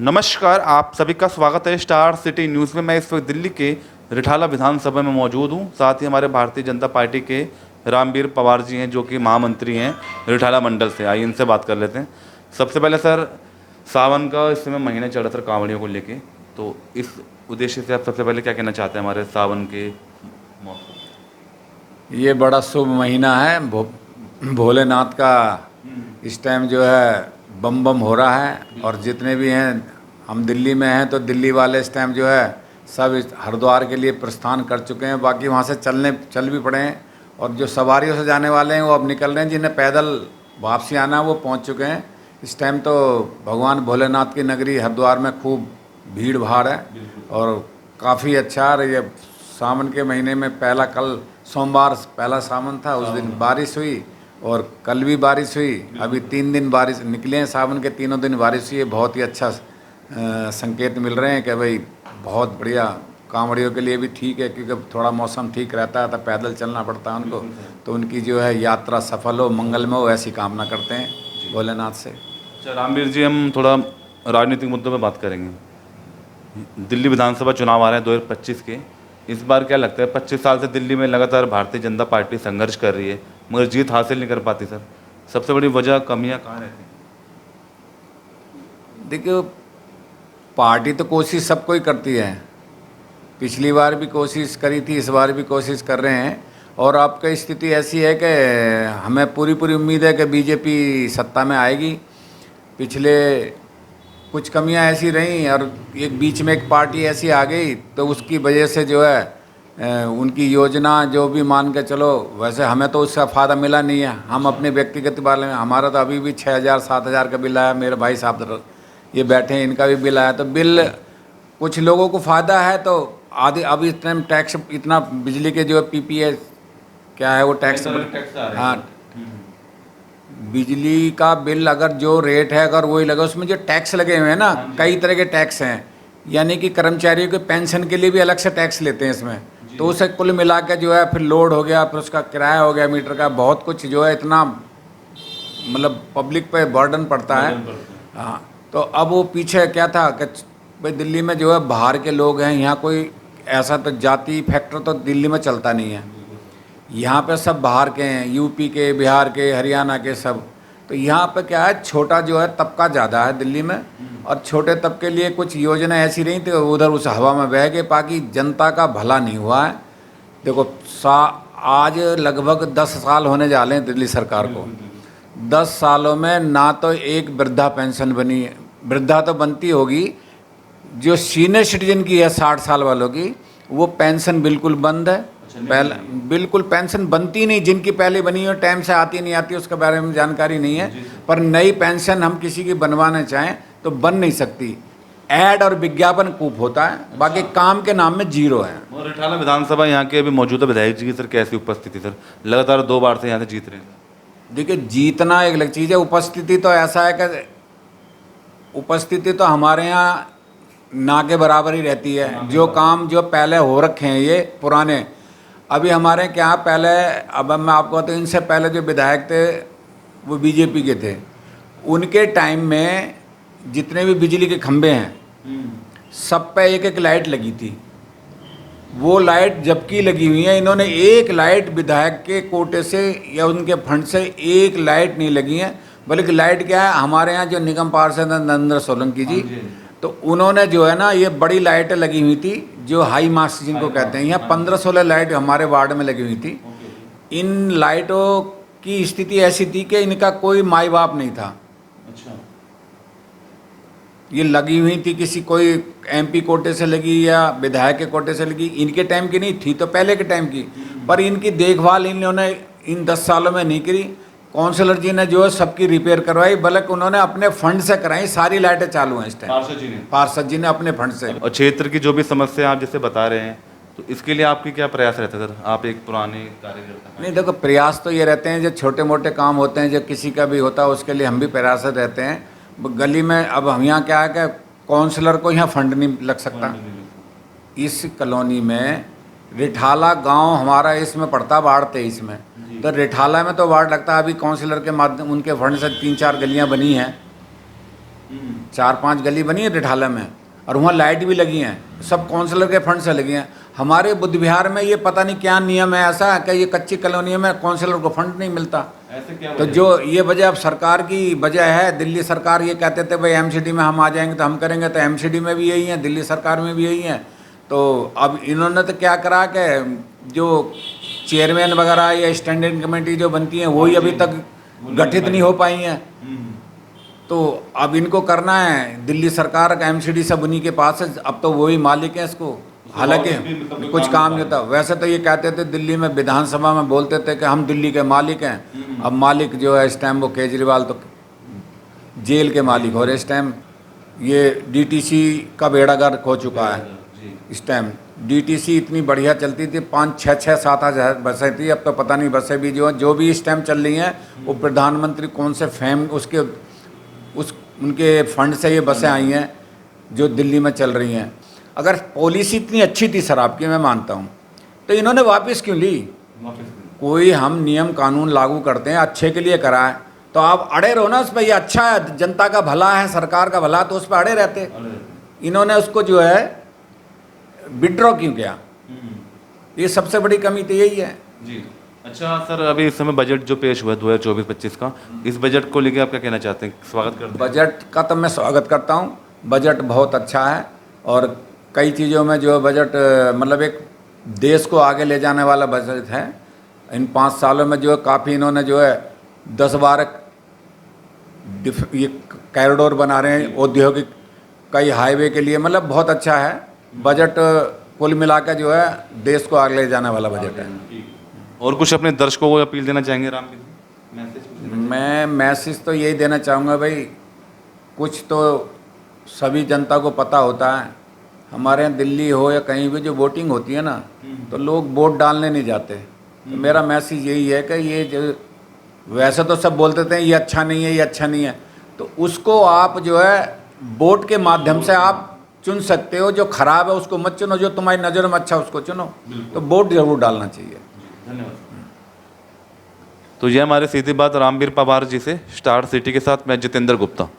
नमस्कार, आप सभी का स्वागत है स्टार सिटी न्यूज़ में। मैं इस वक्त दिल्ली के रिठाला विधानसभा में मौजूद हूं। साथ ही हमारे भारतीय जनता पार्टी के रामवीर पवार जी हैं, जो कि महामंत्री हैं रिठाला मंडल से। आइए इनसे बात कर लेते हैं। सबसे पहले सर, सावन का इस समय महीने चढ़ रहा था कांवड़ियों को लेके, तो इस उद्देश्य से आप सबसे पहले क्या कहना चाहते हैं हमारे सावन के मौसम? ये बड़ा शुभ महीना है। भोलेनाथ का इस टाइम जो है बम बम हो रहा है। और जितने भी हैं, हम दिल्ली में हैं तो दिल्ली वाले इस टाइम जो है सब हरिद्वार के लिए प्रस्थान कर चुके हैं। बाकी वहाँ से चल भी पड़े हैं। और जो सवारियों से जाने वाले हैं वो अब निकल रहे हैं। जिन्हें पैदल वापसी आना है वो पहुँच चुके हैं। इस टाइम तो भगवान भोलेनाथ की नगरी हरिद्वार में खूब भीड़ भाड़ है और काफ़ी अच्छा। ये सावन के महीने में कल सोमवार पहला सावन था, उस दिन बारिश हुई और कल भी बारिश हुई। अभी 3 दिन बारिश निकले हैं, सावन के तीनों दिन बारिश हुई है। बहुत ही अच्छा संकेत मिल रहे हैं कि भाई बहुत बढ़िया। कांवड़ियों के लिए भी ठीक है, क्योंकि थोड़ा मौसम ठीक रहता है तो पैदल चलना पड़ता है उनको, तो उनकी जो है यात्रा सफल हो, मंगलमय हो, ऐसी कामना करते हैं भोलेनाथ से। अच्छा रामवीर जी, हम थोड़ा राजनीतिक मुद्दों पर बात करेंगे। दिल्ली विधानसभा चुनाव आ रहे हैं 2025 के। इस बार क्या लगता है, 25 साल से दिल्ली में लगातार भारतीय जनता पार्टी संघर्ष कर रही है मगर जीत हासिल नहीं कर पाती सर। सबसे बड़ी वजह, कमियां कहाँ रहती हैं? देखिए, पार्टी तो कोशिश सबको ही करती है। पिछली बार भी कोशिश करी थी, इस बार भी कोशिश कर रहे हैं। और आपकी स्थिति ऐसी है कि हमें पूरी उम्मीद है कि बीजेपी सत्ता में आएगी। पिछले कुछ कमियां ऐसी रहीं और एक बीच में एक पार्टी ऐसी आ गई, तो उसकी वजह से जो है उनकी योजना जो भी मान के चलो, वैसे हमें तो उसका फ़ायदा मिला नहीं है। हम अपने व्यक्तिगत बारे में, हमारा तो अभी भी 6,000 7,000 का बिल आया। मेरे भाई साहब ये बैठे हैं, इनका भी बिल आया। तो बिल कुछ लोगों को फ़ायदा है तो आधे। अभी इस टाइम टैक्स इतना बिजली के जो PPA क्या है वो टैक्स, हाँ, बिजली का बिल अगर जो रेट है अगर वही लगा, उसमें जो टैक्स लगे हुए हैं ना, कई तरह के टैक्स हैं। यानी कि कर्मचारियों के पेंशन के लिए भी अलग से टैक्स लेते हैं इसमें। तो उसे कुल मिला के जो है फिर लोड हो गया, फिर उसका किराया हो गया, मीटर का, बहुत कुछ जो है इतना मतलब पब्लिक पे बर्डन पड़ता है। हाँ, तो अब वो पीछे क्या था कि भाई दिल्ली में जो है बाहर के लोग हैं, यहाँ कोई ऐसा तो जाति फैक्टर तो दिल्ली में चलता नहीं है। यहाँ पे सब बाहर के हैं, यूपी के, बिहार के, हरियाणा के सब। तो यहाँ पे क्या है, छोटा जो है तबका ज़्यादा है दिल्ली में। और छोटे तबके के लिए कुछ योजना ऐसी रही थी, उधर उस हवा में बह गए, बाकी जनता का भला नहीं हुआ है। देखो, आज लगभग 10 साल होने जा रहे हैं दिल्ली सरकार को। 10 सालों में ना तो एक वृद्धा पेंशन बनी है। वृद्धा तो बनती होगी, जो सीनियर सिटीजन की है 60 साल वालों की, वो पेंशन बिल्कुल बंद है। पहले बिल्कुल पेंशन बनती नहीं, जिनकी पहले बनी हो टाइम से आती नहीं आती उसके बारे में जानकारी नहीं है। पर नई पेंशन हम किसी की बनवाना चाहें तो बन नहीं सकती। ऐड और विज्ञापन खूब होता है, बाकी काम के नाम में जीरो है। और रिठाला विधानसभा यहाँ के अभी मौजूदा विधायक जी की सर कैसी उपस्थिति सर? लगातार 2 बार से यहाँ से जीत रहे हैं। देखिए, जीतना एक अलग चीज़ है, उपस्थिति तो ऐसा है कि उपस्थिति तो हमारे यहाँ ना के बराबर ही रहती है। जो काम जो पहले हो रखे हैं ये पुराने, अभी हमारे क्या पहले, अब मैं आपको तो इनसे पहले जो विधायक थे वो बीजेपी के थे। उनके टाइम में जितने भी बिजली के खंभे हैं सब पे एक लाइट लगी थी। वो लाइट जबकि लगी हुई है, इन्होंने एक लाइट विधायक के कोटे से या उनके फंड से एक लाइट नहीं लगी है। बल्कि लाइट क्या है, हमारे यहाँ जो निगम पार्षद हैं नरेंद्र सोलंकी जी, तो उन्होंने जो है ना ये बड़ी लाइटें लगी हुई थी, जो हाई मास्ट जिनको कहते हैं। यहाँ 15-16 लाइट हमारे वार्ड में लगी हुई थी। इन लाइटों की स्थिति ऐसी थी कि इनका कोई माई बाप नहीं था। अच्छा, ये लगी हुई थी किसी कोई MP कोटे से लगी या विधायक के कोटे से लगी। इनके टाइम की नहीं थी, तो पहले के टाइम की। पर इनकी देखभाल इन्होंने इन 10 सालों में नहीं करी। काउंसलर जी ने जो है सबकी रिपेयर करवाई, बल्कि उन्होंने अपने फंड से कराई। सारी लाइटें चालू हैं इस टाइम, पार्षद जी ने अपने फंड से। और क्षेत्र की जो भी समस्या आप जैसे बता रहे हैं, तो इसके लिए आपकी क्या प्रयास रहता है सर? आप एक पुराने कार्यकर्ता। नहीं, देखो, प्रयास तो ये रहते हैं, जो छोटे मोटे काम होते हैं, जो किसी का भी होता है, उसके लिए हम भी प्रयासरत रहते हैं। गली में अब हम यहाँ क्या है कि काउंसलर को यहाँ फंड नहीं लग सकता। इस कॉलोनी में रिठाला गांव हमारा इसमें पड़ता वार्ड 23 में, तो रिठाला में तो वार्ड लगता है। अभी काउंसलर के माध्यम उनके फंड से 3-4 गलियां बनी हैं। 4-5 गली बनी है रिठाला में, और वहाँ लाइट भी लगी हैं, सब काउंसलर के फंड से लगी हैं। हमारे बुद्ध विहार में ये पता नहीं क्या नियम है ऐसा कि ये कच्ची कॉलोनी में काउंसलर को फंड नहीं मिलता। ऐसे क्या तो जो ये वजह अब सरकार की वजह है, दिल्ली सरकार ये कहते थे भाई एमसीडी में हम आ जाएंगे तो हम करेंगे, तो एमसीडी में भी यही है, दिल्ली सरकार में भी यही है। तो अब इन्होंने तो क्या करा कि जो चेयरमैन वगैरह या स्टैंडिंग कमेटी जो बनती हैं वही अभी तक गठित नहीं हो पाई हैं। तो अब इनको करना है, दिल्ली सरकार का एमसीडी सब उन्हीं के पास है, अब तो वही मालिक है इसको, हालांकि कुछ काम नहीं होता। वैसे तो ये कहते थे दिल्ली में विधानसभा में बोलते थे कि हम दिल्ली के मालिक हैं, अब मालिक जो है इस टाइम वो केजरीवाल तो जेल के मालिक, और इस टाइम ये डीटीसी का बेड़ा गर्क हो चुका है। इस टाइम डीटीसी इतनी बढ़िया चलती थी, 5-6-7 बसें थी, अब तो पता नहीं बसें भी जो भी इस टाइम चल रही हैं वो प्रधानमंत्री कौन से फेम उनके फंड से ये बसें आई हैं जो दिल्ली में चल रही हैं। अगर पॉलिसी इतनी अच्छी थी शराब की, मैं मानता हूँ, तो इन्होंने वापस क्यों ली? कोई हम नियम कानून लागू करते हैं अच्छे के लिए कराएं, तो आप अड़े रहो ना उस पर, ये अच्छा है, जनता का भला है, सरकार का भला, तो उस पर अड़े रहते। इन्होंने उसको जो है विड्रॉ क्यों किया? ये सबसे बड़ी कमी तो यही है जी। अच्छा सर, अभी इस समय बजट जो पेश हुआ है 2024-25 का, इस बजट को लेकर आप क्या कहना चाहते हैं? स्वागत करते हैं। बजट का तो मैं स्वागत करता हूँ, बजट बहुत अच्छा है, और कई चीज़ों में जो है बजट मतलब एक देश को आगे ले जाने वाला बजट है। इन 5 सालों में जो है काफ़ी इन्होंने जो है 10-12 ये कॉरिडोर बना रहे हैं औद्योगिक, कई हाईवे के लिए, मतलब बहुत अच्छा है बजट। कुल मिलाकर जो है देश को आगे ले जाने वाला बजट है। और कुछ अपने दर्शकों को अपील देना चाहेंगे रामवीर? मैं मैसेज तो यही देना चाहूँगा भाई, कुछ तो सभी जनता को पता होता है, हमारे यहाँ दिल्ली हो या कहीं भी जो वोटिंग होती है ना, तो लोग वोट डालने नहीं जाते। तो मेरा मैसेज यही है कि ये जो वैसे तो सब बोलते थे ये अच्छा नहीं है, ये अच्छा नहीं है, तो उसको आप जो है वोट के माध्यम से आप चुन सकते हो। जो खराब है उसको मत चुनो, जो तुम्हारी नज़र में अच्छा उसको चुनो। तो वोट जरूर डालना चाहिए। धन्यवाद। तो ये हमारे सीधी बात रामवीर पवार जी से, स्टार सिटी के साथ मैं जितेंद्र गुप्ता।